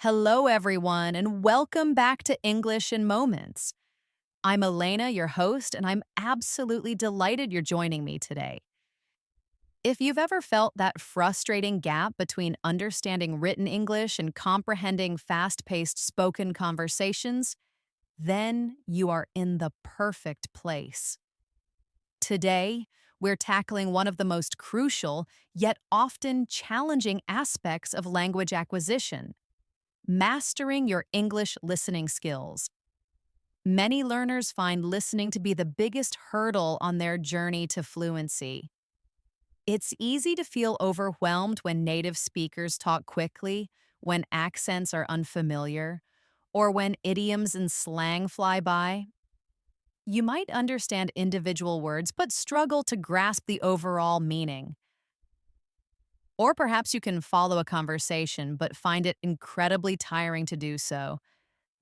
Hello, everyone, and welcome back to English in Moments. I'm Elena, your host, and I'm absolutely delighted you're joining me today. If you've ever felt that frustrating gap between understanding written English and comprehending fast paced spoken conversations, then you are in the perfect place. Today, we're tackling one of the most crucial, yet often challenging aspects of language acquisition: mastering your English listening skills. Many learners find listening to be the biggest hurdle on their journey to fluency. It's easy to feel overwhelmed when native speakers talk quickly, when accents are unfamiliar, or when idioms and slang fly by. You might understand individual words but struggle to grasp the overall meaning. Or perhaps you can follow a conversation but find it incredibly tiring to do so,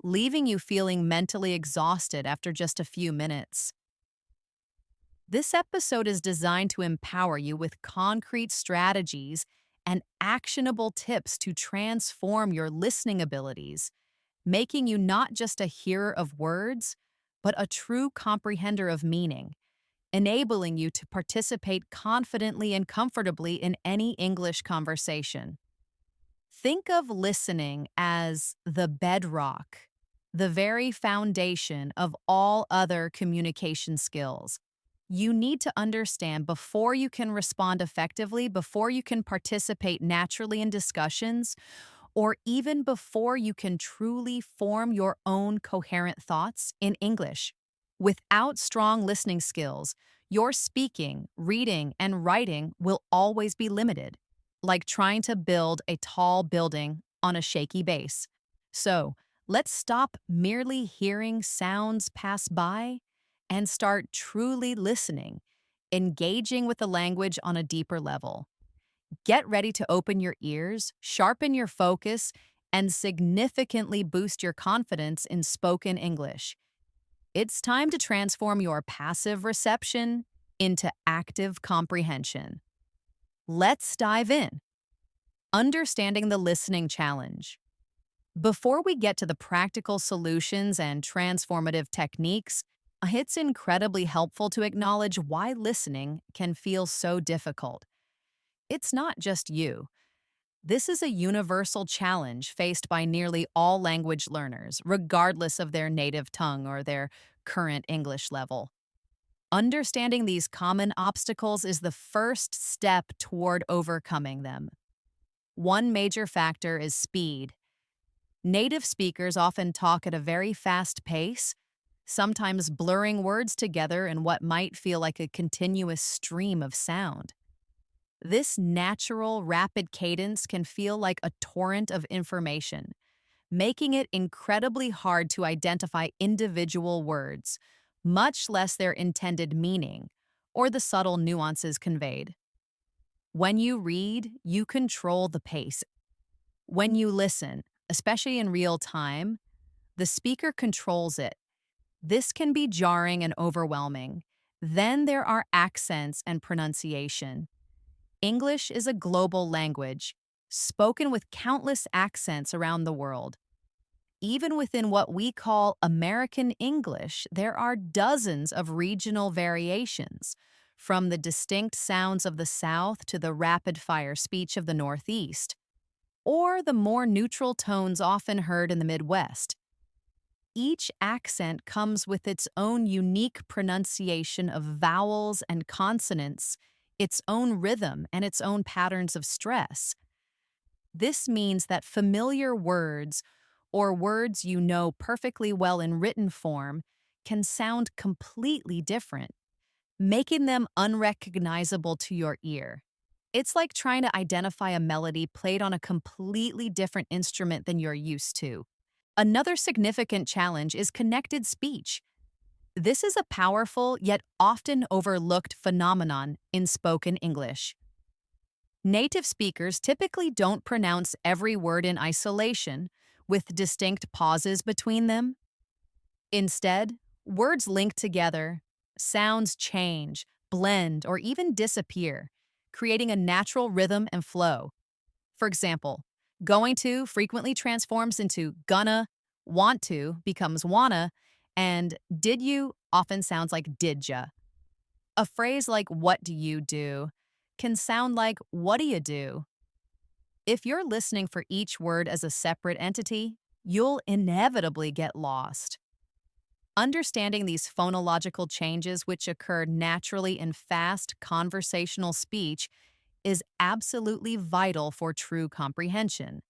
leaving you feeling mentally exhausted after just a few minutes. This episode is designed to empower you with concrete strategies and actionable tips to transform your listening abilities, making you not just a hearer of words, but a true comprehender of meaning, enabling you to participate confidently and comfortably in any English conversation. Think of listening as the bedrock, the very foundation of all other communication skills. You need to understand before you can respond effectively, before you can participate naturally in discussions, or even before you can truly form your own coherent thoughts in English. Without strong listening skills, your speaking, reading, and writing will always be limited, like trying to build a tall building on a shaky base. So, let's stop merely hearing sounds pass by and start truly listening, engaging with the language on a deeper level. Get ready to open your ears, sharpen your focus, and significantly boost your confidence in spoken English. It's time to transform your passive reception into active comprehension. Let's dive in. Understanding the listening challenge. Before we get to the practical solutions and transformative techniques, it's incredibly helpful to acknowledge why listening can feel so difficult. It's not just you. This is a universal challenge faced by nearly all language learners, regardless of their native tongue or their current English level. Understanding these common obstacles is the first step toward overcoming them. One major factor is speed. Native speakers often talk at a very fast pace, sometimes blurring words together in what might feel like a continuous stream of sound. This natural, rapid cadence can feel like a torrent of information, making it incredibly hard to identify individual words, much less their intended meaning or the subtle nuances conveyed. When you read, you control the pace. When you listen, especially in real time, the speaker controls it. This can be jarring and overwhelming. Then there are accents and pronunciation. English is a global language, spoken with countless accents around the world. Even within what we call American English, there are dozens of regional variations, from the distinct sounds of the South to the rapid-fire speech of the Northeast, or the more neutral tones often heard in the Midwest. Each accent comes with its own unique pronunciation of vowels and consonants, its own rhythm, and its own patterns of stress. This means that familiar words, or words you know perfectly well in written form, can sound completely different, making them unrecognizable to your ear. It's like trying to identify a melody played on a completely different instrument than you're used to. Another significant challenge is connected speech. This is a powerful yet often overlooked phenomenon in spoken English. Native speakers typically don't pronounce every word in isolation, with distinct pauses between them. Instead, words link together, sounds change, blend, or even disappear, creating a natural rhythm and flow. For example, Going to frequently transforms into gonna, want to becomes wanna, and did you often sounds like did ya. A phrase like what do you do can sound like what do you do. If you're listening for each word as a separate entity, you'll inevitably get lost. Understanding these phonological changes, which occur naturally in fast conversational speech, is absolutely vital for true comprehension.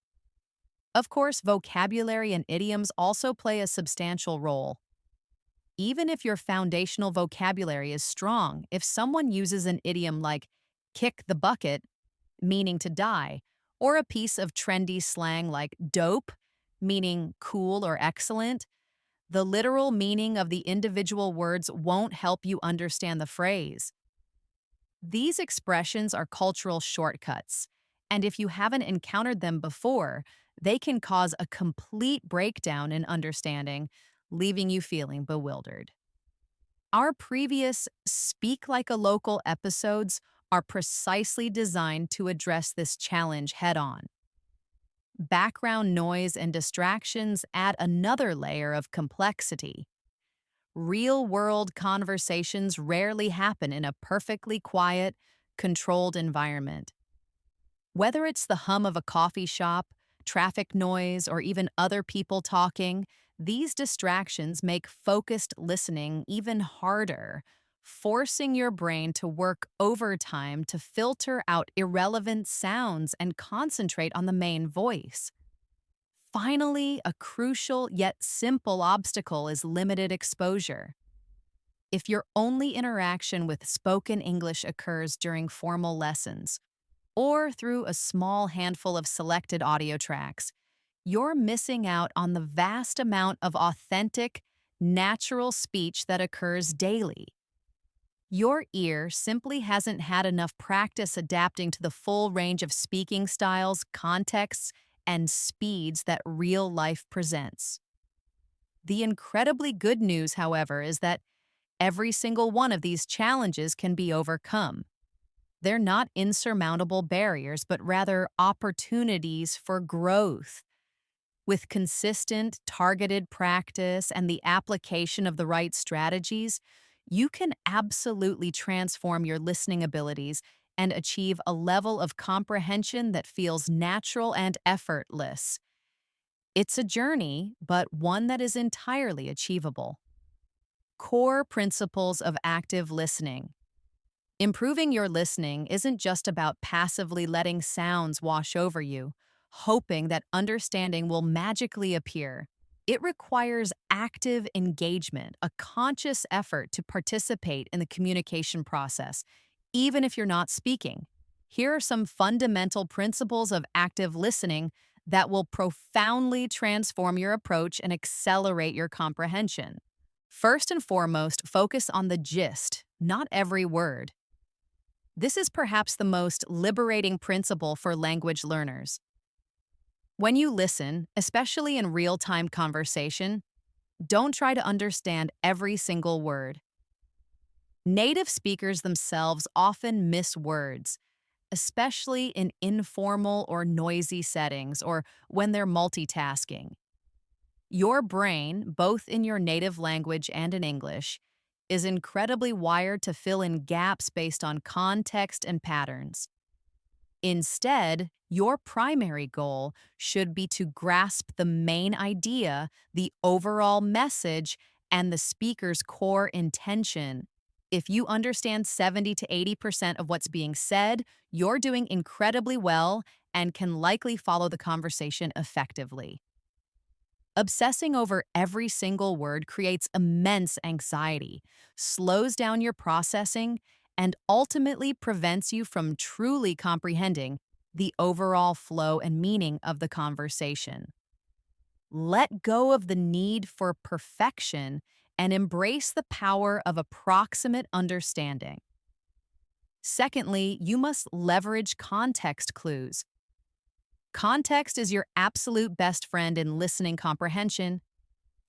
Of course, vocabulary and idioms also play a substantial role. Even if your foundational vocabulary is strong, if someone uses an idiom like kick the bucket, meaning to die, or a piece of trendy slang like dope, meaning cool or excellent, the literal meaning of the individual words won't help you understand the phrase. These expressions are cultural shortcuts, and if you haven't encountered them before, they can cause a complete breakdown in understanding, leaving you feeling bewildered. Our previous Speak Like a Local episodes are precisely designed to address this challenge head on. Background noise and distractions add another layer of complexity. Real world conversations rarely happen in a perfectly quiet, controlled environment. Whether it's the hum of a coffee shop, traffic noise, or even other people talking, these distractions make focused listening even harder, forcing your brain to work overtime to filter out irrelevant sounds and concentrate on the main voice. Finally, a crucial yet simple obstacle is limited exposure. If your only interaction with spoken English occurs during formal lessons, or through a small handful of selected audio tracks, you're missing out on the vast amount of authentic, natural speech that occurs daily. Your ear simply hasn't had enough practice adapting to the full range of speaking styles, contexts, and speeds that real life presents. The incredibly good news, however, is that every single one of these challenges can be overcome. They're not insurmountable barriers, but rather opportunities for growth. With consistent, targeted practice and the application of the right strategies, you can absolutely transform your listening abilities and achieve a level of comprehension that feels natural and effortless. It's a journey, but one that is entirely achievable. Core principles of active listening. Improving your listening isn't just about passively letting sounds wash over you, hoping that understanding will magically appear. It requires active engagement, a conscious effort to participate in the communication process, even if you're not speaking. Here are some fundamental principles of active listening that will profoundly transform your approach and accelerate your comprehension. First and foremost, focus on the gist, not every word. This is perhaps the most liberating principle for language learners. When you listen, especially in real-time conversation, don't try to understand every single word. Native speakers themselves often miss words, especially in informal or noisy settings or when they're multitasking. Your brain, both in your native language and in English, is incredibly wired to fill in gaps based on context and patterns. Instead, your primary goal should be to grasp the main idea, the overall message, and the speaker's core intention. If you understand 70 to 80% of what's being said, you're doing incredibly well and can likely follow the conversation effectively. Obsessing over every single word creates immense anxiety, slows down your processing, and ultimately prevents you from truly comprehending the overall flow and meaning of the conversation. Let go of the need for perfection and embrace the power of approximate understanding. Secondly, you must leverage context clues. Context is your absolute best friend in listening comprehension.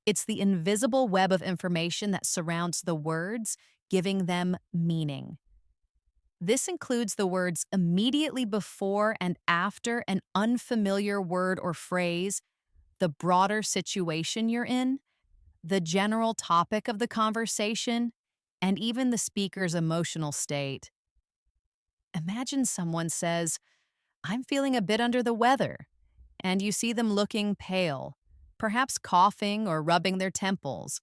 It's the invisible web of information that surrounds the words, giving them meaning. This includes the words immediately before and after an unfamiliar word or phrase, the broader situation you're in, the general topic of the conversation, and even the speaker's emotional state. Imagine someone says, "I'm feeling a bit under the weather," and you see them looking pale, perhaps coughing or rubbing their temples.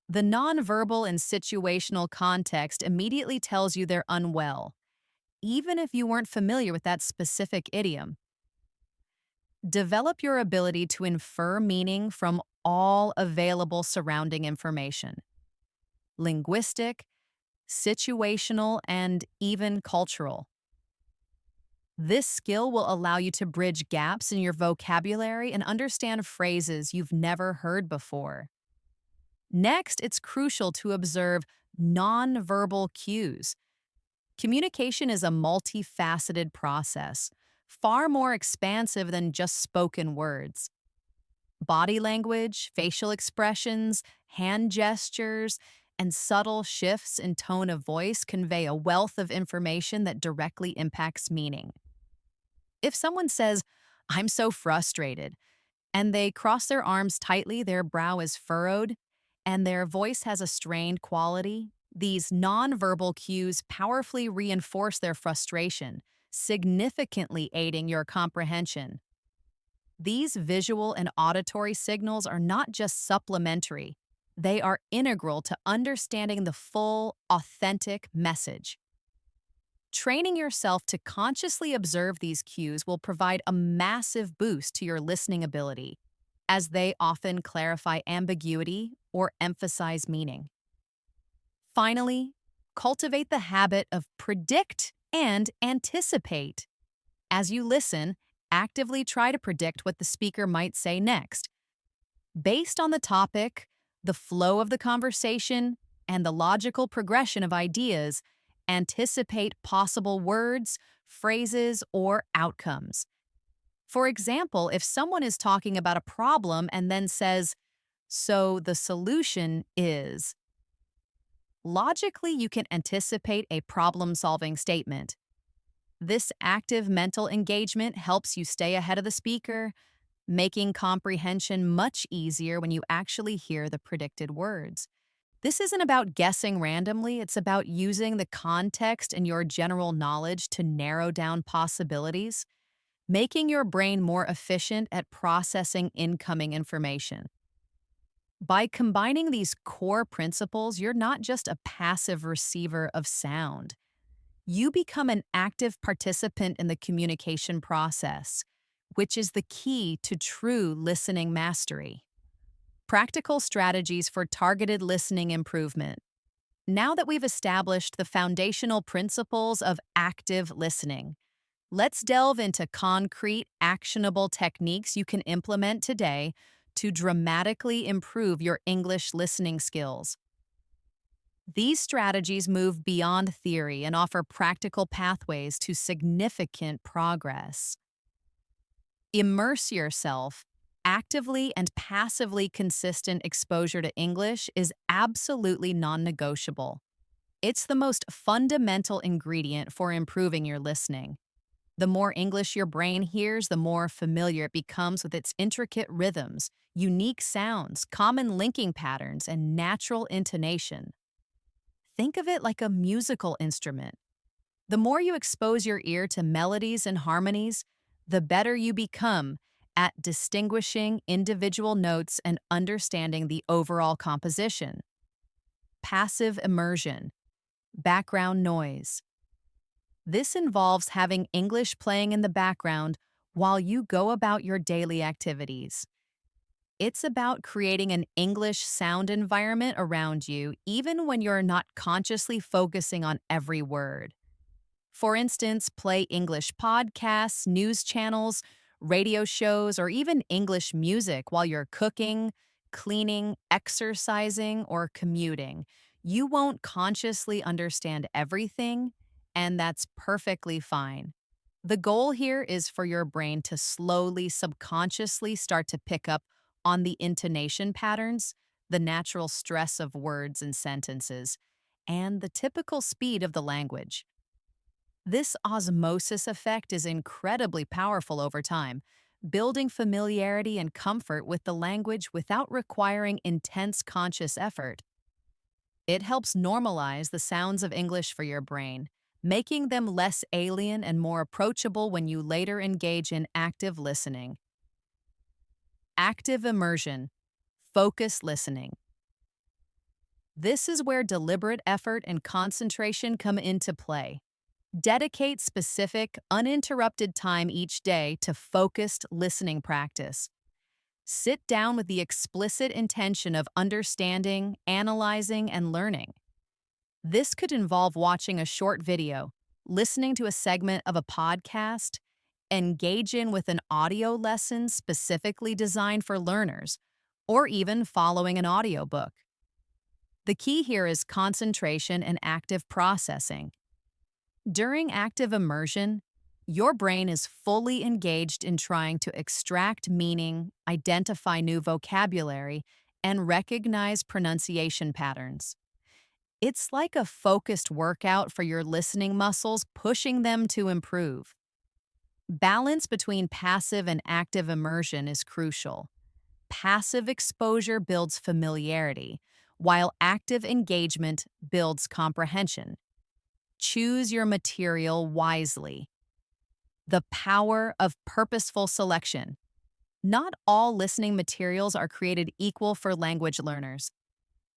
The nonverbal and situational context immediately tells you they're unwell, even if you weren't familiar with that specific idiom. Develop your ability to infer meaning from all available surrounding information: linguistic, situational, and even cultural. This skill will allow you to bridge gaps in your vocabulary and understand phrases you've never heard before. Next, it's crucial to observe nonverbal cues. Communication is a multifaceted process, far more expansive than just spoken words. Body language, facial expressions, hand gestures, and subtle shifts in tone of voice convey a wealth of information that directly impacts meaning. If someone says, "I'm so frustrated," and they cross their arms tightly, their brow is furrowed, and their voice has a strained quality, these nonverbal cues powerfully reinforce their frustration, significantly aiding your comprehension. These visual and auditory signals are not just supplementary, they are integral to understanding the full, authentic message. Training yourself to consciously observe these cues will provide a massive boost to your listening ability, as they often clarify ambiguity or emphasize meaning. Finally, cultivate the habit of predict and anticipate. As you listen, actively try to predict what the speaker might say next. Based on the topic, the flow of the conversation, and the logical progression of ideas, anticipate possible words, phrases, or outcomes. For example, if someone is talking about a problem and then says, "So the solution is," logically you can anticipate a problem-solving statement. This active mental engagement helps you stay ahead of the speaker, making comprehension much easier when you actually hear the predicted words. This isn't about guessing randomly, it's about using the context and your general knowledge to narrow down possibilities, making your brain more efficient at processing incoming information. By combining these core principles, you're not just a passive receiver of sound. You become an active participant in the communication process, which is the key to true listening mastery. Practical strategies for targeted listening improvement. Now that we've established the foundational principles of active listening, let's delve into concrete, actionable techniques you can implement today to dramatically improve your English listening skills. These strategies move beyond theory and offer practical pathways to significant progress. Immerse yourself. Actively and passively consistent exposure to English is absolutely non-negotiable. It's the most fundamental ingredient for improving your listening. The more English your brain hears, the more familiar it becomes with its intricate rhythms, unique sounds, common linking patterns, and natural intonation. Think of it like a musical instrument. The more you expose your ear to melodies and harmonies, the better you become at distinguishing individual notes and understanding the overall composition. Passive immersion, background noise. This involves having English playing in the background while you go about your daily activities. It's about creating an English sound environment around you, even when you're not consciously focusing on every word. For instance, play English podcasts, news channels, radio shows, or even English music while you're cooking, cleaning, exercising, or commuting. You won't consciously understand everything, and that's perfectly fine. The goal here is for your brain to slowly, subconsciously start to pick up on the intonation patterns, the natural stress of words and sentences, and the typical speed of the language. This osmosis effect is incredibly powerful over time, building familiarity and comfort with the language without requiring intense conscious effort. It helps normalize the sounds of English for your brain, making them less alien and more approachable when you later engage in active listening. Active immersion, focused listening. This is where deliberate effort and concentration come into play. Dedicate specific, uninterrupted time each day to focused listening practice. Sit down with the explicit intention of understanding, analyzing, and learning. This could involve watching a short video, listening to a segment of a podcast, engage in with an audio lesson specifically designed for learners, or even following an audiobook. The key here is concentration and active processing. During active immersion, your brain is fully engaged in trying to extract meaning, identify new vocabulary, and recognize pronunciation patterns. It's like a focused workout for your listening muscles, pushing them to improve. Balance between passive and active immersion is crucial. Passive exposure builds familiarity, while active engagement builds comprehension. Choose your material wisely. The power of purposeful selection. Not all listening materials are created equal for language learners.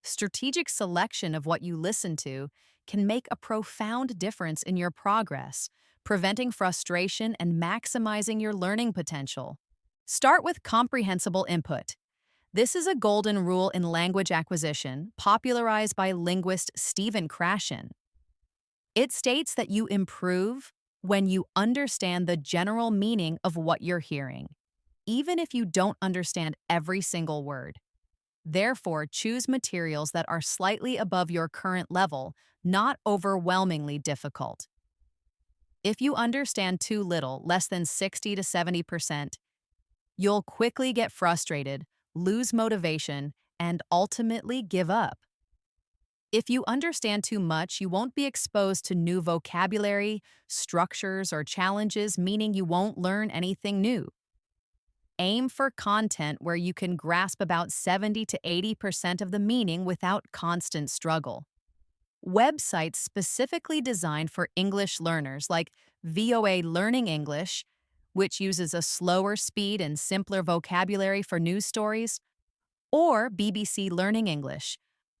Strategic selection of what you listen to can make a profound difference in your progress, preventing frustration and maximizing your learning potential. Start with comprehensible input. This is a golden rule in language acquisition, popularized by linguist Stephen Krashen. It states that you improve when you understand the general meaning of what you're hearing, even if you don't understand every single word. Therefore, choose materials that are slightly above your current level, not overwhelmingly difficult. If you understand too little, less than 60 to 70%, you'll quickly get frustrated, lose motivation, and ultimately give up. If you understand too much, you won't be exposed to new vocabulary, structures, or challenges, meaning you won't learn anything new. Aim for content where you can grasp about 70 to 80% of the meaning without constant struggle. Websites specifically designed for English learners like VOA Learning English, which uses a slower speed and simpler vocabulary for news stories, or BBC Learning English,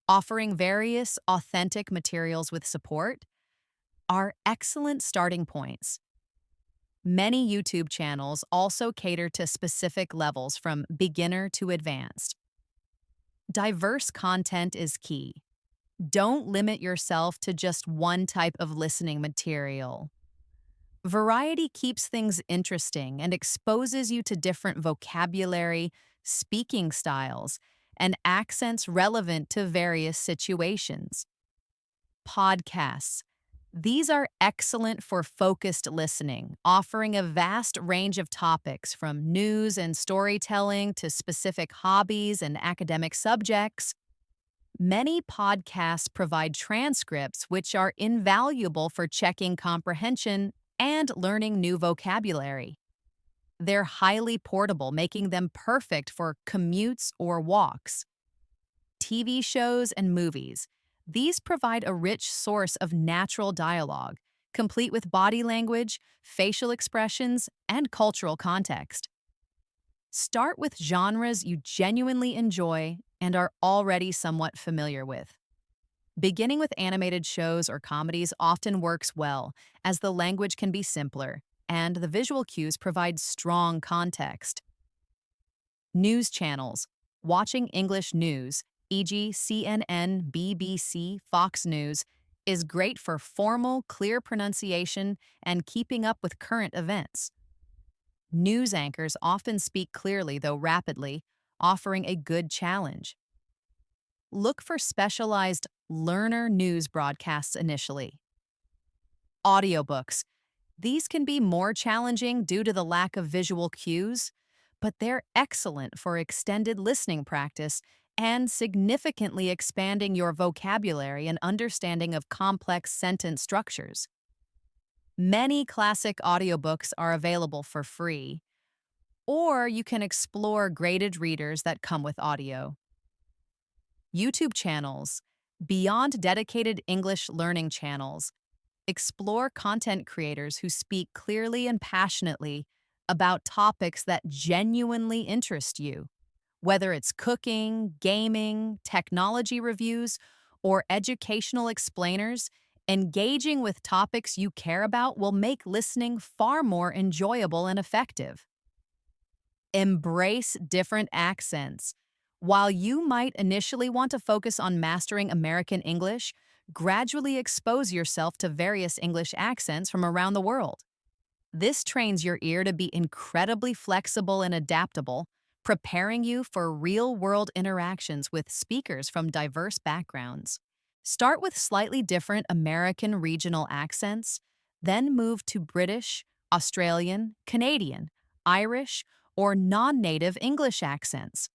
offering various authentic materials with support, are excellent starting points. Many YouTube channels also cater to specific levels from beginner to advanced. Diverse content is key. Don't limit yourself to just one type of listening material. Variety keeps things interesting and exposes you to different vocabulary, speaking styles, and accents relevant to various situations. Podcasts. These are excellent for focused listening, offering a vast range of topics from news and storytelling to specific hobbies and academic subjects. Many podcasts provide transcripts, which are invaluable for checking comprehension and learning new vocabulary. They're highly portable, making them perfect for commutes or walks. TV shows and movies. These provide a rich source of natural dialogue, complete with body language, facial expressions, and cultural context. Start with genres you genuinely enjoy and are already somewhat familiar with. Beginning with animated shows or comedies often works well, as the language can be simpler, and the visual cues provide strong context. News channels. Watching English news, e.g. CNN, BBC, Fox News, is great for formal, clear pronunciation and keeping up with current events. News anchors often speak clearly, though rapidly, offering a good challenge. Look for specialized learner news broadcasts initially. Audiobooks. These can be more challenging due to the lack of visual cues, but they're excellent for extended listening practice and significantly expanding your vocabulary and understanding of complex sentence structures. Many classic audiobooks are available for free, or you can explore graded readers that come with audio. YouTube channels, beyond dedicated English learning channels, explore content creators who speak clearly and passionately about topics that genuinely interest you. Whether it's cooking, gaming, technology reviews, or educational explainers, engaging with topics you care about will make listening far more enjoyable and effective. Embrace different accents. While you might initially want to focus on mastering American English, gradually expose yourself to various English accents from around the world. This trains your ear to be incredibly flexible and adaptable, preparing you for real-world interactions with speakers from diverse backgrounds. Start with slightly different American regional accents, then move to British, Australian, Canadian, Irish, or non-native English accents.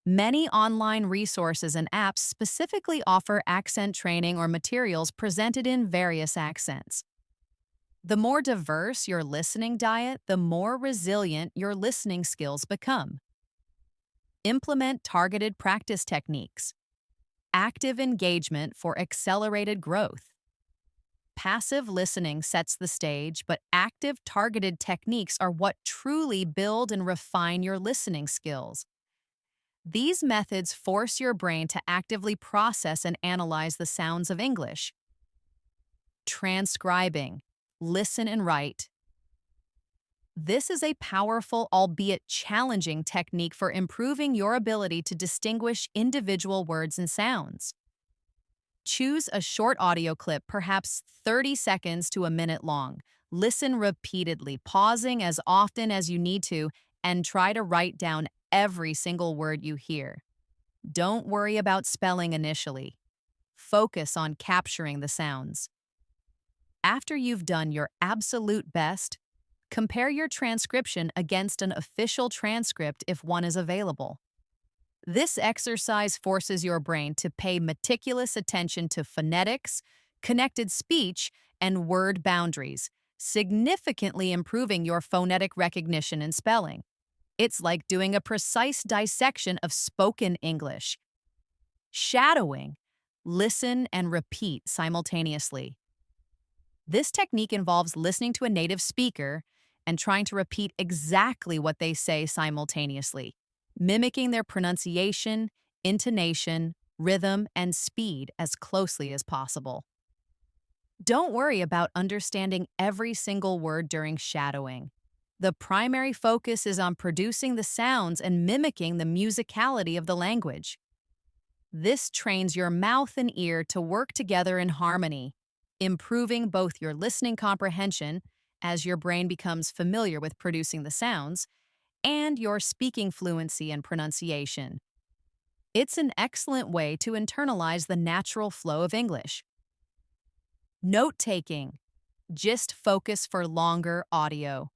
Many online resources and apps specifically offer accent training or materials presented in various accents. The more diverse your listening diet, the more resilient your listening skills become. Implement targeted practice techniques. Active engagement for accelerated growth. Passive listening sets the stage, but active targeted techniques are what truly build and refine your listening skills. These methods force your brain to actively process and analyze the sounds of English. Transcribing. Listen and write. This is a powerful, albeit challenging technique for improving your ability to distinguish individual words and sounds. Choose a short audio clip, perhaps 30 seconds to a minute long. Listen repeatedly, pausing as often as you need to, and try to write down every single word you hear. Don't worry about spelling initially. Focus on capturing the sounds. After you've done your absolute best, compare your transcription against an official transcript if one is available. This exercise forces your brain to pay meticulous attention to phonetics, connected speech, and word boundaries, significantly improving your phonetic recognition and spelling. It's like doing a precise dissection of spoken English. Shadowing. Listen and repeat simultaneously. This technique involves listening to a native speaker and trying to repeat exactly what they say simultaneously, mimicking their pronunciation, intonation, rhythm, and speed as closely as possible. Don't worry about understanding every single word during shadowing. The primary focus is on producing the sounds and mimicking the musicality of the language. This trains your mouth and ear to work together in harmony, improving both your listening comprehension, as your brain becomes familiar with producing the sounds, and your speaking fluency and pronunciation. It's an excellent way to internalize the natural flow of English. Note-taking. Gist focus for longer audio.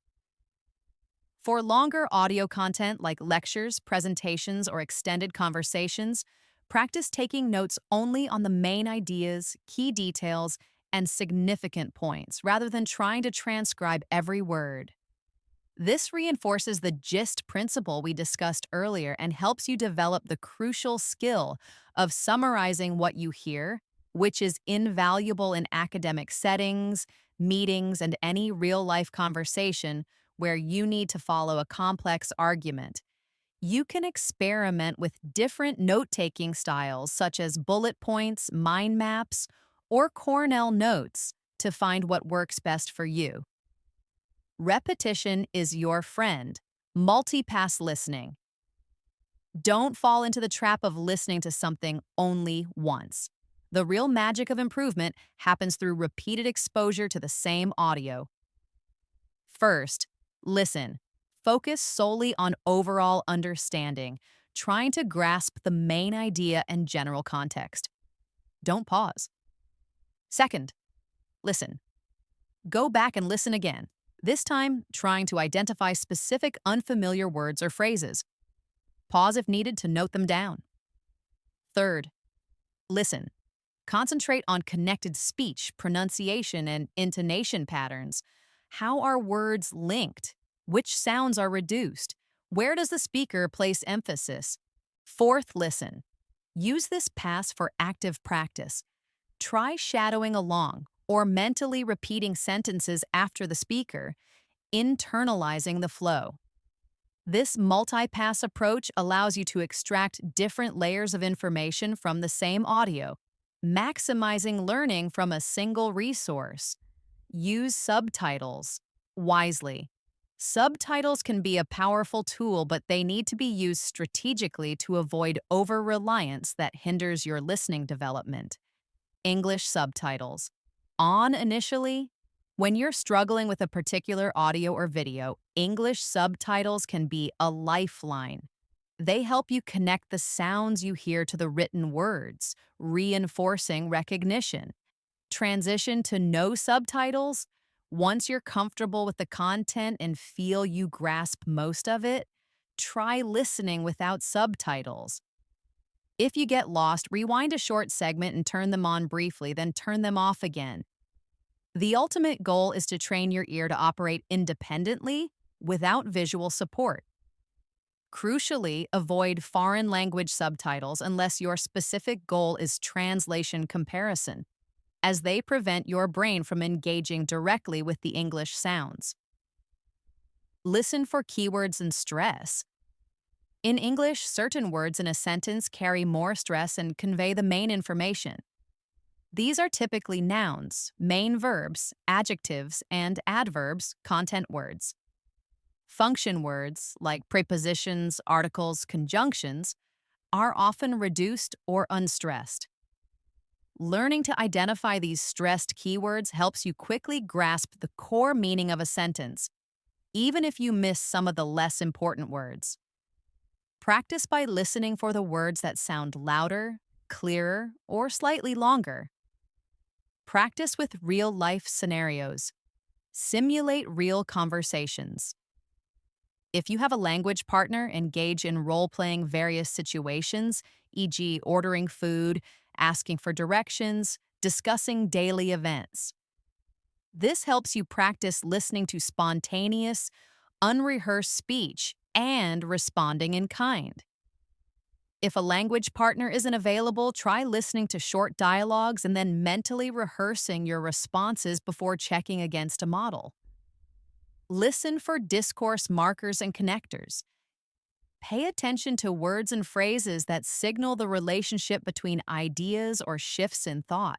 For longer audio content like lectures, presentations, or extended conversations, practice taking notes only on the main ideas, key details, and significant points, rather than trying to transcribe every word. This reinforces the gist principle we discussed earlier and helps you develop the crucial skill of summarizing what you hear, which is invaluable in academic settings, meetings, and any real-life conversation where you need to follow a complex argument. You can experiment with different note-taking styles such as bullet points, mind maps, or Cornell notes to find what works best for you. Repetition is your friend. Multipass listening. Don't fall into the trap of listening to something only once. The real magic of improvement happens through repeated exposure to the same audio. First, listen. Focus solely on overall understanding, trying to grasp the main idea and general context. Don't pause. Second, listen. Go back and listen again, this time trying to identify specific unfamiliar words or phrases. Pause if needed to note them down. Third, listen. Concentrate on connected speech, pronunciation, and intonation patterns. How are words linked? Which sounds are reduced? Where does the speaker place emphasis? Fourth, listen. Use this pass for active practice. Try shadowing along or mentally repeating sentences after the speaker, internalizing the flow. This multi-pass approach allows you to extract different layers of information from the same audio, maximizing learning from a single resource. Use subtitles wisely. Subtitles can be a powerful tool, but they need to be used strategically to avoid over-reliance that hinders your listening development. English subtitles. On initially, when you're struggling with a particular audio or video, English subtitles can be a lifeline. They help you connect the sounds you hear to the written words, reinforcing recognition. Transition to no subtitles. Once you're comfortable with the content and feel you grasp most of it, try listening without subtitles. If you get lost, rewind a short segment and turn them on briefly, then turn them off again. The ultimate goal is to train your ear to operate independently without visual support. Crucially, avoid foreign language subtitles unless your specific goal is translation comparison, as they prevent your brain from engaging directly with the English sounds. Listen for keywords and stress. In English, certain words in a sentence carry more stress and convey the main information. These are typically nouns, main verbs, adjectives, and adverbs, content words. Function words, like prepositions, articles, conjunctions, are often reduced or unstressed. Learning to identify these stressed keywords helps you quickly grasp the core meaning of a sentence, even if you miss some of the less important words. Practice by listening for the words that sound louder, clearer, or slightly longer. Practice with real-life scenarios. Simulate real conversations. If you have a language partner, engage in role-playing various situations, e.g., ordering food, asking for directions, discussing daily events. This helps you practice listening to spontaneous, unrehearsed speech and responding in kind. If a language partner isn't available, try listening to short dialogues and then mentally rehearsing your responses before checking against a model. Listen for discourse markers and connectors. Pay attention to words and phrases that signal the relationship between ideas or shifts in thought.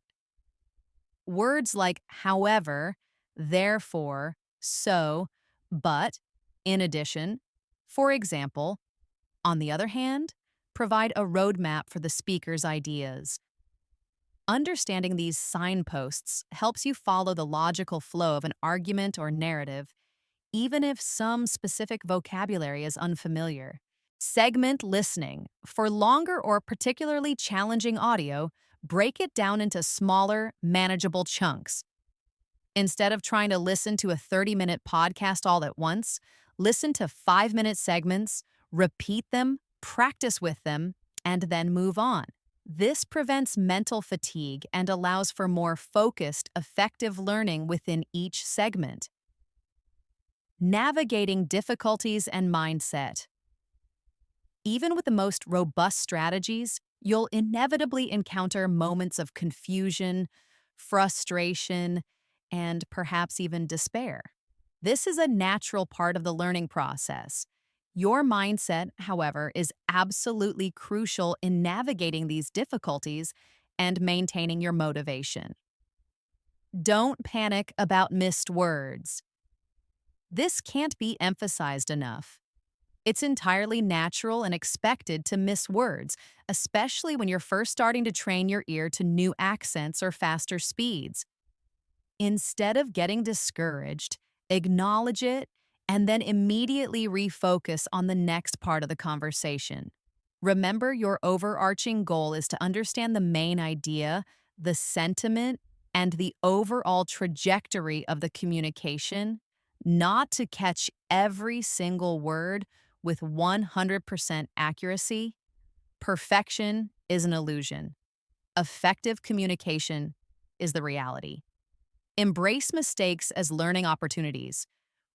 Words like however, therefore, so, but, in addition, for example, on the other hand, provide a roadmap for the speaker's ideas. Understanding these signposts helps you follow the logical flow of an argument or narrative, even if some specific vocabulary is unfamiliar. Segment listening. For longer or particularly challenging audio, break it down into smaller, manageable chunks. Instead of trying to listen to a 30-minute podcast all at once, listen to 5-minute segments, repeat them, practice with them, and then move on. This prevents mental fatigue and allows for more focused, effective learning within each segment. Navigating difficulties and mindset. Even with the most robust strategies, you'll inevitably encounter moments of confusion, frustration, and perhaps even despair. This is a natural part of the learning process. Your mindset, however, is absolutely crucial in navigating these difficulties and maintaining your motivation. Don't panic about missed words. This can't be emphasized enough. It's entirely natural and expected to miss words, especially when you're first starting to train your ear to new accents or faster speeds. Instead of getting discouraged, acknowledge it and then immediately refocus on the next part of the conversation. Remember, your overarching goal is to understand the main idea, the sentiment, and the overall trajectory of the communication, not to catch every single word with 100% accuracy. Perfection is an illusion. Effective communication is the reality. Embrace mistakes as learning opportunities.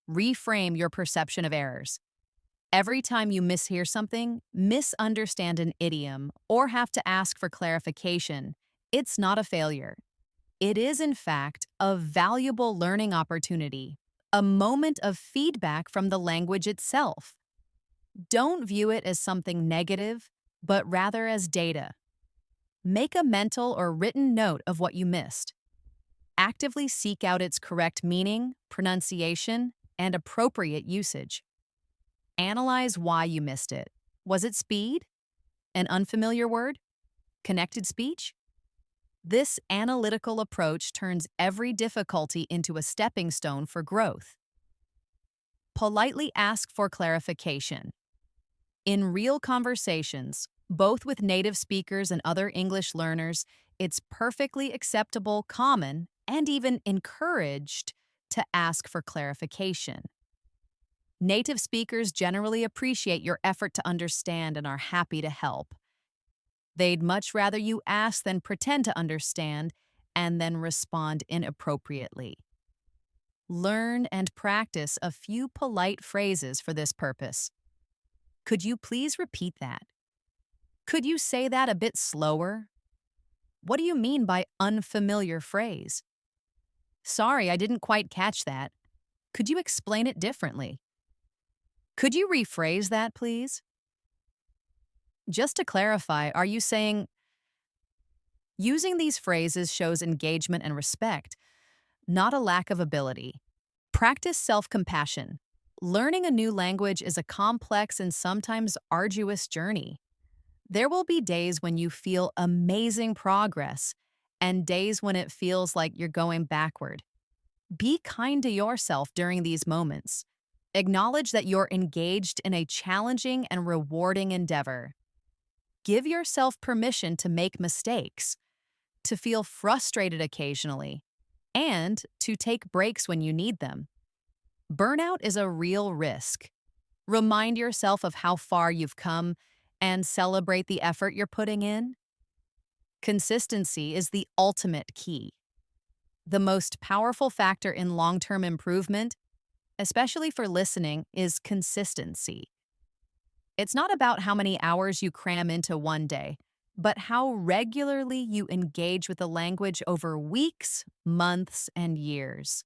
Reframe your perception of errors. Every time you mishear something, misunderstand an idiom, or have to ask for clarification, it's not a failure. It is, in fact, a valuable learning opportunity, a moment of feedback from the language itself. Don't view it as something negative, but rather as data. Make a mental or written note of what you missed. Actively seek out its correct meaning, pronunciation, and appropriate usage. Analyze why you missed it. Was it speed? An unfamiliar word? Connected speech? This analytical approach turns every difficulty into a stepping stone for growth. Politely ask for clarification. In real conversations, both with native speakers and other English learners, it's perfectly acceptable, common, and even encouraged to ask for clarification. Native speakers generally appreciate your effort to understand and are happy to help. They'd much rather you ask than pretend to understand and then respond inappropriately. Learn and practice a few polite phrases for this purpose. Could you please repeat that? Could you say that a bit slower? What do you mean by unfamiliar phrase? Sorry, I didn't quite catch that. Could you explain it differently? Could you rephrase that, please? Just to clarify, are you saying, using these phrases shows engagement and respect, not a lack of ability. Practice self-compassion. Learning a new language is a complex and sometimes arduous journey. There will be days when you feel amazing progress and days when it feels like you're going backward. Be kind to yourself during these moments. Acknowledge that you're engaged in a challenging and rewarding endeavor. Give yourself permission to make mistakes, to feel frustrated occasionally, and to take breaks when you need them. Burnout is a real risk. Remind yourself of how far you've come and celebrate the effort you're putting in. Consistency is the ultimate key. The most powerful factor in long-term improvement, especially for listening, is consistency. It's not about how many hours you cram into one day, but how regularly you engage with the language over weeks, months, and years.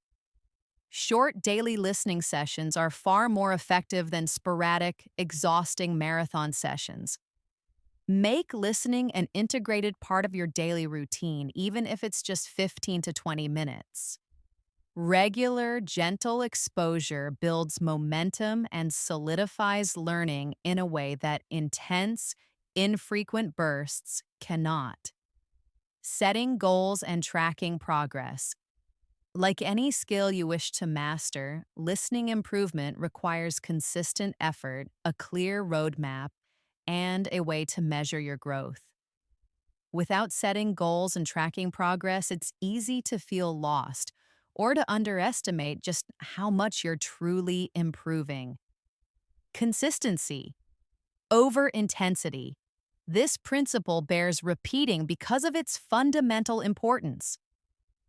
Short daily listening sessions are far more effective than sporadic, exhausting marathon sessions. Make listening an integrated part of your daily routine, even if it's just 15 to 20 minutes. Regular, gentle exposure builds momentum and solidifies learning in a way that intense, infrequent bursts cannot. Setting goals and tracking progress. Like any skill you wish to master, listening improvement requires consistent effort, a clear roadmap, and a way to measure your growth. Without setting goals and tracking progress, it's easy to feel lost or to underestimate just how much you're truly improving. Consistency over intensity. This principle bears repeating because of its fundamental importance.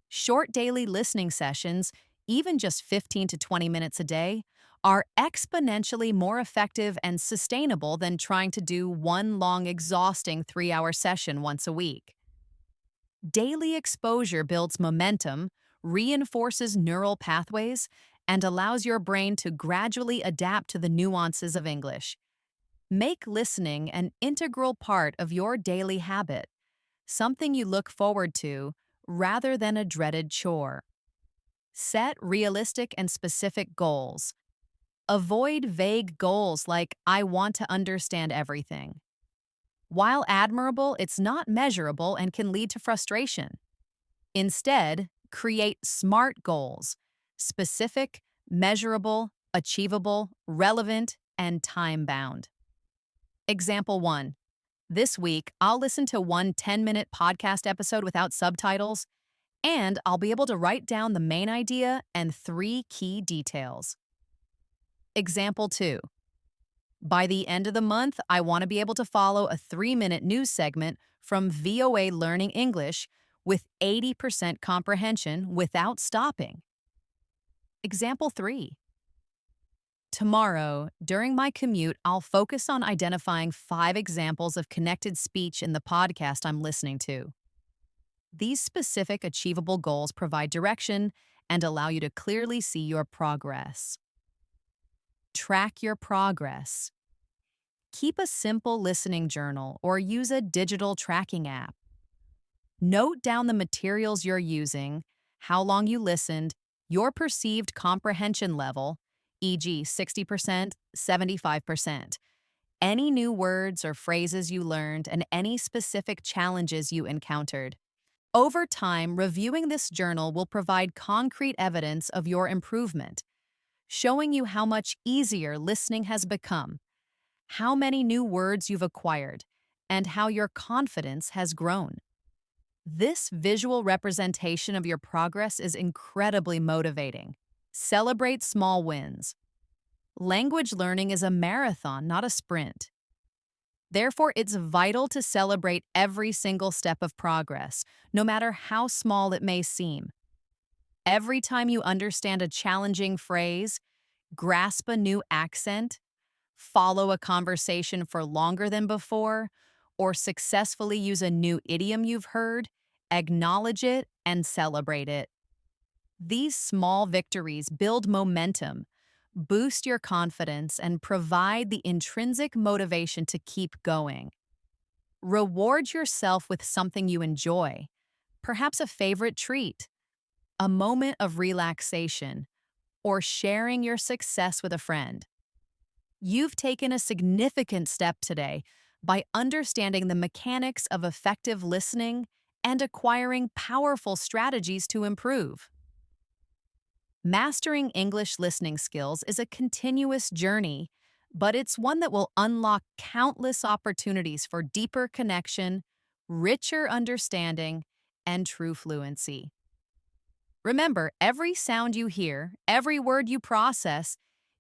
Short daily listening sessions, even just 15 to 20 minutes a day, are exponentially more effective and sustainable than trying to do one long, exhausting 3-hour session once a week. Daily exposure builds momentum, reinforces neural pathways, and allows your brain to gradually adapt to the nuances of English. Make listening an integral part of your daily habit, something you look forward to rather than a dreaded chore. Set realistic and specific goals. Avoid vague goals like, I want to understand everything. While admirable, it's not measurable and can lead to frustration. Instead, create SMART goals: specific, measurable, achievable, relevant, and time-bound. Example 1. This week, I'll listen to one 10-minute podcast episode without subtitles, and I'll be able to write down the main idea and 3 key details. Example 2. By the end of the month, I want to be able to follow a 3-minute news segment from VOA Learning English with 80% comprehension without stopping. Example 3. Tomorrow, during my commute, I'll focus on identifying 5 examples of connected speech in the podcast I'm listening to. These specific achievable goals provide direction and allow you to clearly see your progress. Track your progress. Keep a simple listening journal or use a digital tracking app. Note down the materials you're using, how long you listened, your perceived comprehension level, e.g., 60%, 75%, any new words or phrases you learned, and any specific challenges you encountered. Over time, reviewing this journal will provide concrete evidence of your improvement, showing you how much easier listening has become, how many new words you've acquired, and how your confidence has grown. This visual representation of your progress is incredibly motivating. Celebrate small wins. Language learning is a marathon, not a sprint. Therefore, it's vital to celebrate every single step of progress, no matter how small it may seem. Every time you understand a challenging phrase, grasp a new accent, follow a conversation for longer than before, or successfully use a new idiom you've heard, acknowledge it and celebrate it. These small victories build momentum, boost your confidence, and provide the intrinsic motivation to keep going. Reward yourself with something you enjoy, perhaps a favorite treat, a moment of relaxation, or sharing your success with a friend. You've taken a significant step today by understanding the mechanics of effective listening and acquiring powerful strategies to improve. Mastering English listening skills is a continuous journey, but it's one that will unlock countless opportunities for deeper connection, richer understanding, and true fluency. Remember, every sound you hear, every word you process,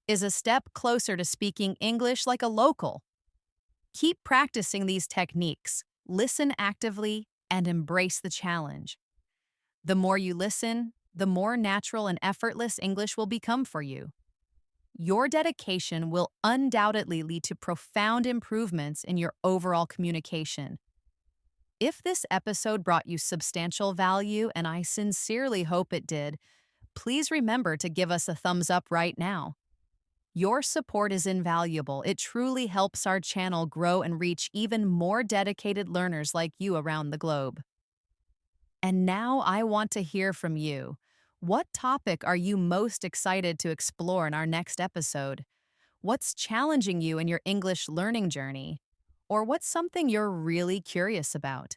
is a step closer to speaking English like a local. Keep practicing these techniques, listen actively, and embrace the challenge. The more you listen, the more natural and effortless English will become for you. Your dedication will undoubtedly lead to profound improvements in your overall communication. If this episode brought you substantial value, and I sincerely hope it did, please remember to give us a thumbs up right now. Your support is invaluable. It truly helps our channel grow and reach even more dedicated learners like you around the globe. And now I want to hear from you. What topic are you most excited to explore in our next episode? What's challenging you in your English learning journey? Or what's something you're really curious about?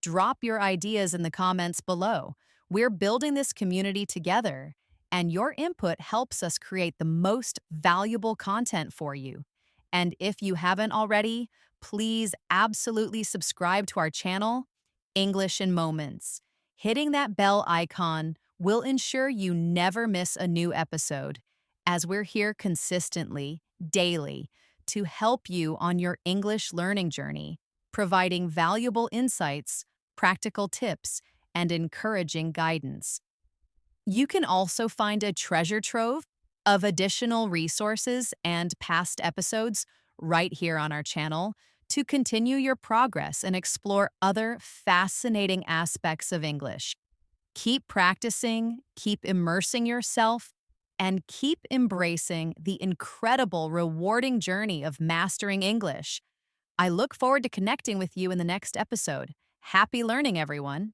Drop your ideas in the comments below. We're building this community together, and your input helps us create the most valuable content for you. And if you haven't already, please absolutely subscribe to our channel, English in Moments. Hitting that bell icon will ensure you never miss a new episode, as we're here consistently, daily, to help you on your English learning journey, providing valuable insights, practical tips, and encouraging guidance. You can also find a treasure trove of additional resources and past episodes right here on our channel to continue your progress and explore other fascinating aspects of English. Keep practicing, keep immersing yourself, and keep embracing the incredible, rewarding journey of mastering English. I look forward to connecting with you in the next episode. Happy learning, everyone!